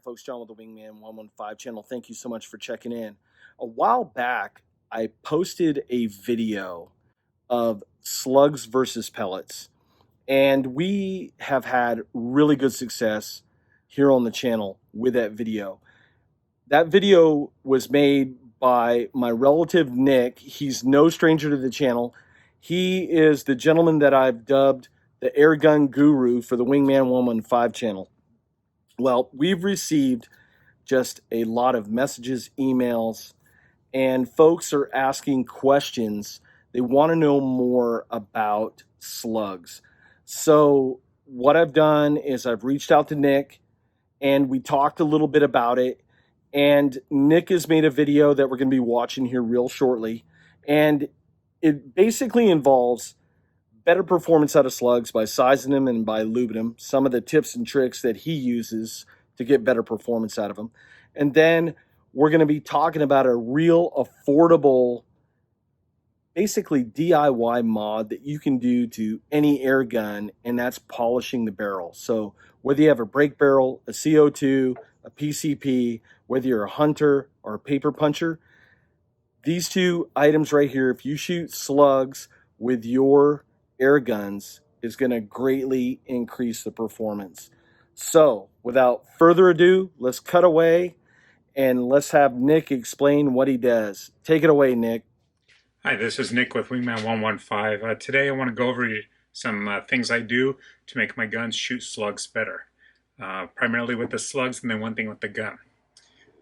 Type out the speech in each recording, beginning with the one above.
folks, John with the Wingman 115 channel. Thank you so much for checking in. A while back, I posted a video of slugs versus pellets, and we have had really good success here on the channel with that video. That video was made by my relative Nick. He's no stranger to the channel. He is the gentleman that I've dubbed the Airgun Guru for the Wingman 115 channel. Well, we've received just a lot of messages, emails, and folks are asking questions. They want to know more about slugs. So what I've done is I've reached out to Nick, and we talked a little bit about it. And Nick has made a video that we're going to be watching here real shortly. And it basically involves better performance out of slugs by sizing them and by lubing them, some of the tips and tricks that he uses to get better performance out of them. And then we're going to be talking about a real affordable, basically DIY mod that you can do to any air gun, and that's polishing the barrel. So whether you have a brake barrel, a CO2, a PCP, whether you're a hunter or a paper puncher, these two items right here, if you shoot slugs with your air guns, is going to greatly increase the performance. So without further ado, let's cut away and let's have Nick explain what he does. Take it away, Nick. Hi, this is Nick with Wingman 115. Today I want to go over some things I do to make my guns shoot slugs better. Primarily with the slugs, and then one thing with the gun.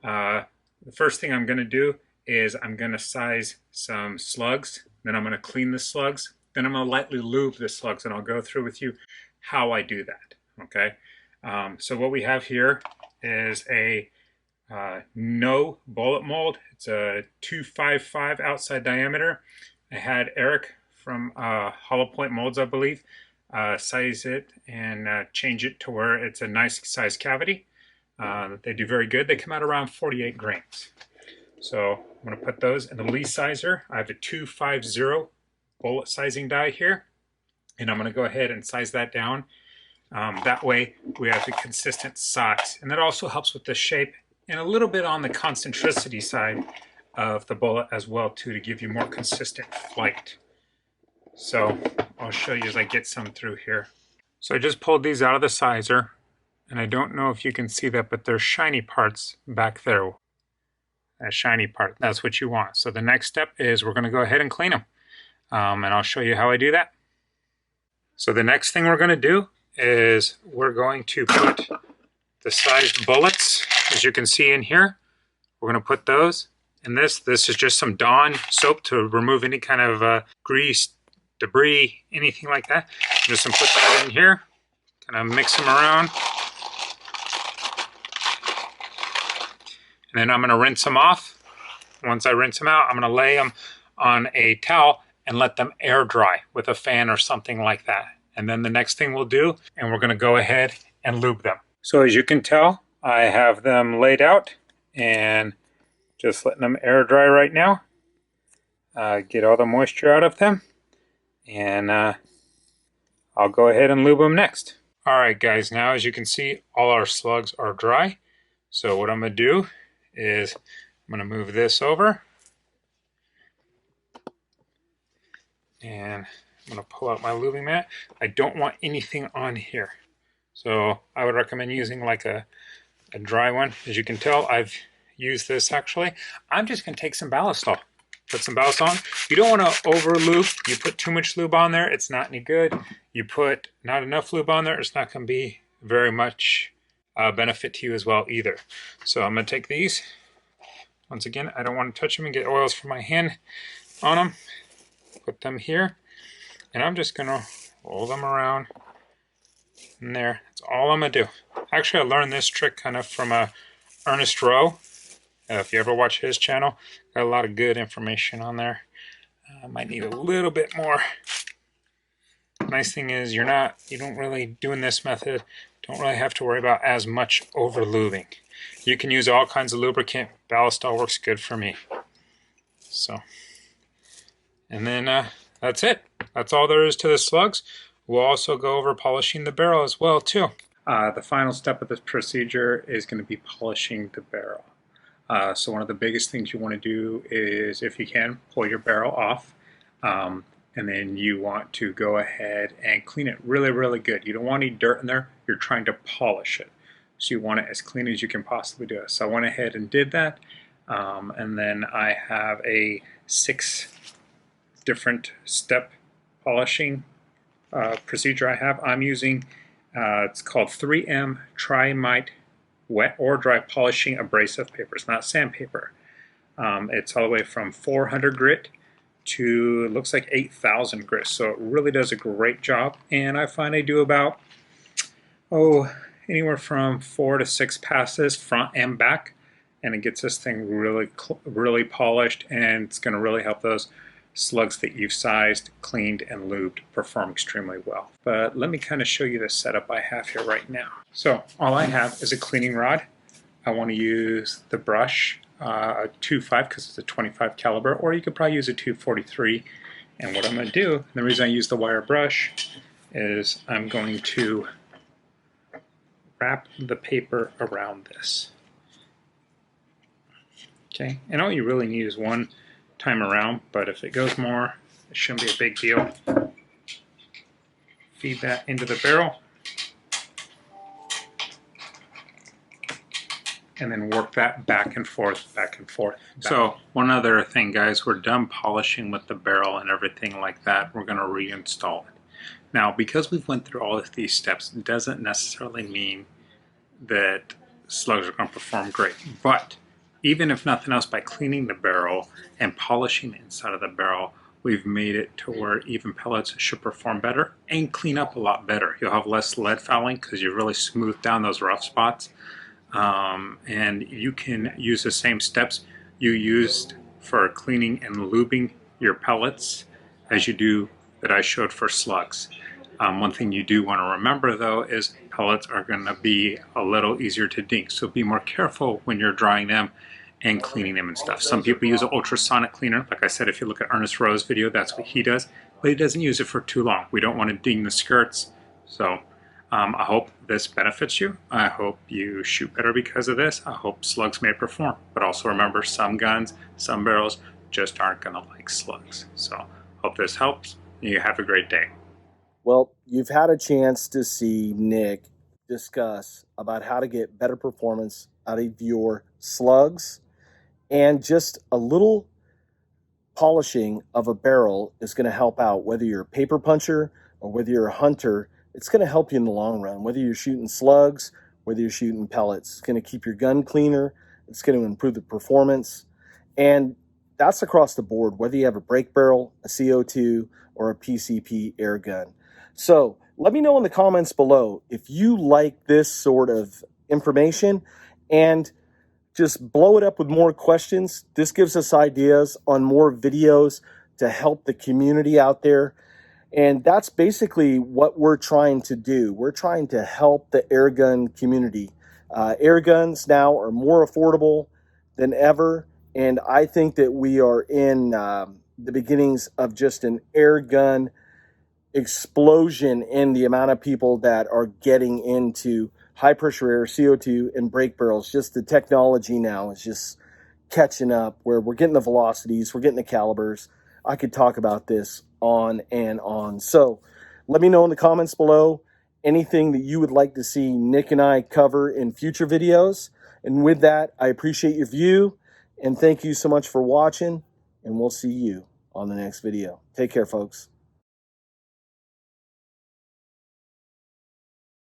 The first thing I'm going to do is I'm going to size some slugs, then I'm going to clean the slugs, then I'm going to lightly lube the slugs, and I'll go through with you how I do that. Okay, so what we have here is a no bullet mold. It's a 255 outside diameter. I had Eric from Hollow Point Molds, I believe, size it and change it to where it's a nice size cavity. They do very good. They come out around 48 grains. So I'm going to put those in the Lee sizer. I have a 250 bullet sizing die here, and I'm going to go ahead and size that down. That way we have the consistent size, and that also helps with the shape and a little bit on the concentricity side of the bullet as well too, to give you more consistent flight. So I'll show you as I get some through here. So I just pulled these out of the sizer, and I don't know if you can see that, but there's shiny parts back there. That shiny part, that's what you want. So the next step is we're going to go ahead and clean them. And I'll show you how I do that. So the next thing we're going to do is we're going to put the sized bullets, as you can see in here. We're going to put those in this. This is just some Dawn soap to remove any kind of grease, debris, anything like that. Just going to put that in here, kind of mix them around. And then I'm going to rinse them off. Once I rinse them out, I'm going to lay them on a towel and let them air dry with a fan or something like that. And then the next thing we'll do, and we're going to go ahead and lube them. So as you can tell, I have them laid out and just letting them air dry right now. Get all the moisture out of them, and I'll go ahead and lube them next. Alright guys, now as you can see, all our slugs are dry. So what I'm going to do is I'm going to move this over, and I'm going to pull out my lubing mat. I don't want anything on here, so I would recommend using like a dry one. As you can tell, I've used this actually. I'm just going to take some ballast off. Put some ballast on. You don't want to over lube. You put too much lube on there, it's not any good. You put not enough lube on there, it's not going to be very much benefit to you as well either. So I'm going to take these. Once again, I don't want to touch them and get oils from my hand on them. Put them here, and I'm just going to roll them around in there. That's all I'm going to do. Actually, I learned this trick kind of from Ernest Rowe. If you ever watch his channel, got a lot of good information on there. Might need a little bit more. Nice thing is you don't really, doing this method, don't really have to worry about as much over lubing. You can use all kinds of lubricant. Ballast all works good for me. So, and then that's it. That's all there is to the slugs. We'll also go over polishing the barrel as well too. The final step of this procedure is going to be polishing the barrel. So one of the biggest things you want to do is, if you can, pull your barrel off. And then you want to go ahead and clean it really, really good. You don't want any dirt in there. You're trying to polish it. So you want it as clean as you can possibly do it. So I went ahead and did that. And then I have a 6 different step polishing procedure I have. I'm using, it's called 3M Trimite Wet or Dry Polishing Abrasive Paper. It's not sandpaper. It's all the way from 400 grit to, it looks like 8,000 grit. So it really does a great job. And I find I do about, anywhere from 4 to 6 passes front and back. And it gets this thing really polished, and it's going to really help those slugs that you've sized, cleaned, and lubed perform extremely well. But let me kind of show you the setup I have here right now. So all I have is a cleaning rod. I want to use the brush, a 2.5 because it's a 25 caliber, or you could probably use a 243. And what I'm going to do, the reason I use the wire brush is I'm going to wrap the paper around this. Okay, and all you really need is one time around, but if it goes more, it shouldn't be a big deal. Feed that into the barrel, and then work that back and forth, back and forth. So one other thing, guys, we're done polishing with the barrel and everything like that. We're going to reinstall it. Now, because we've went through all of these steps, it doesn't necessarily mean that slugs are going to perform great, but even if nothing else, by cleaning the barrel and polishing the inside of the barrel, we've made it to where even pellets should perform better and clean up a lot better. You'll have less lead fouling because you really smooth down those rough spots. And you can use the same steps you used for cleaning and lubing your pellets as you do that I showed for slugs. One thing you do want to remember, though, is pellets are going to be a little easier to dink, so be more careful when you're drying them and cleaning them and stuff. Some people use an ultrasonic cleaner. Like I said, if you look at Ernest Rowe's video, that's what he does, but he doesn't use it for too long. We don't want to ding the skirts. So I hope this benefits you. I hope you shoot better because of this. I hope slugs may perform, but also remember, some guns, some barrels just aren't going to like slugs. So hope this helps. You have a great day. Well, you've had a chance to see Nick discuss about how to get better performance out of your slugs, and just a little polishing of a barrel is going to help out. Whether you're a paper puncher or whether you're a hunter, it's going to help you in the long run. Whether you're shooting slugs, whether you're shooting pellets, it's going to keep your gun cleaner. It's going to improve the performance. And that's across the board, whether you have a break barrel, a CO2, or a PCP air gun. So let me know in the comments below if you like this sort of information, and just blow it up with more questions. This gives us ideas on more videos to help the community out there. And that's basically what we're trying to do. We're trying to help the airgun community. Air guns now are more affordable than ever. And I think that we are in the beginnings of just an air gun explosion in the amount of people that are getting into high pressure air, CO2, and break barrels. Just the technology now is just catching up, where we're getting the velocities, we're getting the calibers. I could talk about this on and on. So let me know in the comments below anything that you would like to see Nick and I cover in future videos. And with that, I appreciate your view, and thank you so much for watching, and we'll see you on the next video. Take care, folks.